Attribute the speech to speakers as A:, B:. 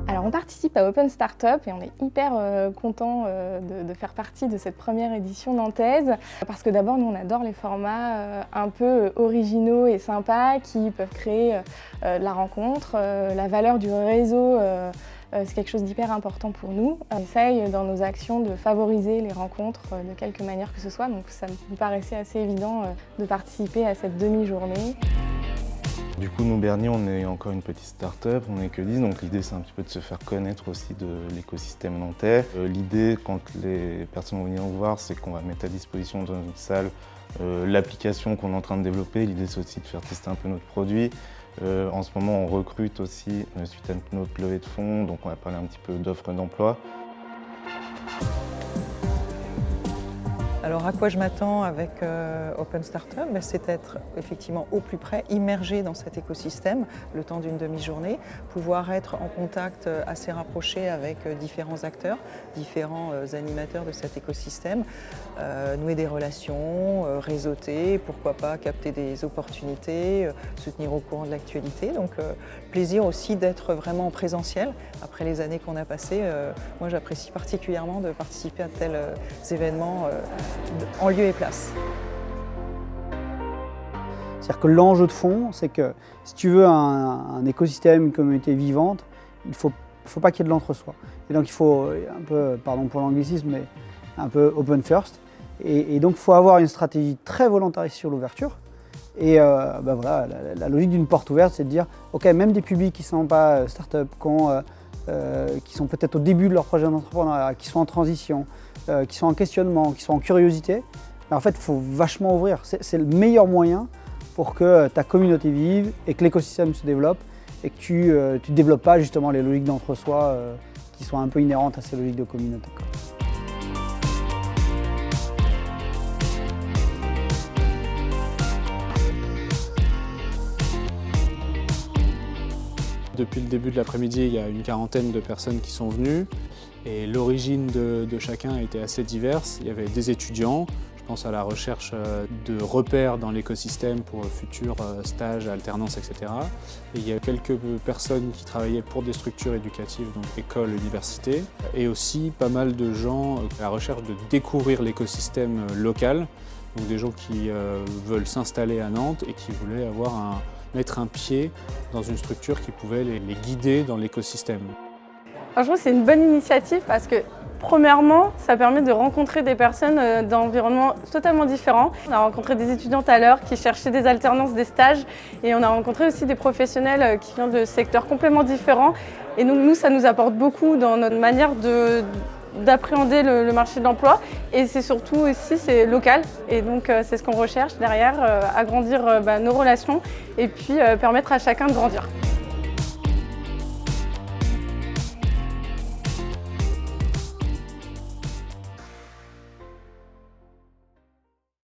A: Alors on participe à Open Startup et on est hyper content de faire partie de cette première édition nantaise parce que d'abord nous on adore les formats un peu originaux et sympas qui peuvent créer la rencontre, la valeur du réseau. C'est quelque chose d'hyper important pour nous. On essaye dans nos actions de favoriser les rencontres de quelque manière que ce soit, donc ça me paraissait assez évident de participer à cette demi-journée.
B: Du coup, nous, Bernier, on est encore une petite start-up, on n'est que 10, donc l'idée c'est un petit peu de se faire connaître aussi de l'écosystème nantais. L'idée, quand les personnes vont venir nous voir, c'est qu'on va mettre à disposition dans une salle l'application qu'on est en train de développer. L'idée c'est aussi de faire tester un peu notre produit. En ce moment, on recrute aussi suite à notre levée de fonds, donc on va parler un petit peu d'offres d'emploi.
C: Alors à quoi je m'attends avec Open Startup? C'est d'être effectivement au plus près, immergé dans cet écosystème le temps d'une demi-journée, pouvoir être en contact assez rapproché avec différents acteurs, différents animateurs de cet écosystème, nouer des relations, réseauter, pourquoi pas capter des opportunités, soutenir au courant de l'actualité. Donc plaisir aussi d'être vraiment en présentiel. Après les années qu'on a passées, moi j'apprécie particulièrement de participer à de tels événements en lieu et place.
D: C'est-à-dire que l'enjeu de fond, c'est que si tu veux un écosystème, une communauté vivante, il ne faut pas qu'il y ait de l'entre-soi. Et donc il faut un peu, pardon pour l'anglicisme, mais un peu open first. Et donc il faut avoir une stratégie très volontariste sur l'ouverture. Et voilà, la logique d'une porte ouverte, c'est de dire, ok, même des publics qui ne sont pas start-up, qui sont peut-être au début de leur projet d'entrepreneuriat, qui sont en transition, qui sont en questionnement, qui sont en curiosité, en fait, il faut vachement ouvrir. C'est le meilleur moyen pour que ta communauté vive et que l'écosystème se développe et que tu ne développes pas justement les logiques d'entre-soi qui sont un peu inhérentes à ces logiques de communauté.
E: Depuis le début de l'après-midi, il y a une quarantaine de personnes qui sont venues et l'origine de chacun était assez diverse. Il y avait des étudiants, je pense à la recherche de repères dans l'écosystème pour futurs stages, alternances, etc. Et il y a quelques personnes qui travaillaient pour des structures éducatives, donc écoles, universités, et aussi pas mal de gens à la recherche de découvrir l'écosystème local, donc des gens qui veulent s'installer à Nantes et qui voulaient mettre un pied dans une structure qui pouvait les guider dans l'écosystème.
A: Franchement, c'est une bonne initiative parce que, premièrement, ça permet de rencontrer des personnes d'environnements totalement différents. On a rencontré des étudiants tout à l'heure qui cherchaient des alternances, des stages, et on a rencontré aussi des professionnels qui viennent de secteurs complètement différents. Et donc, nous, ça nous apporte beaucoup dans notre manière d'appréhender le marché de l'emploi, et c'est surtout aussi c'est local, et donc c'est ce qu'on recherche derrière, agrandir nos relations et puis permettre à chacun de grandir.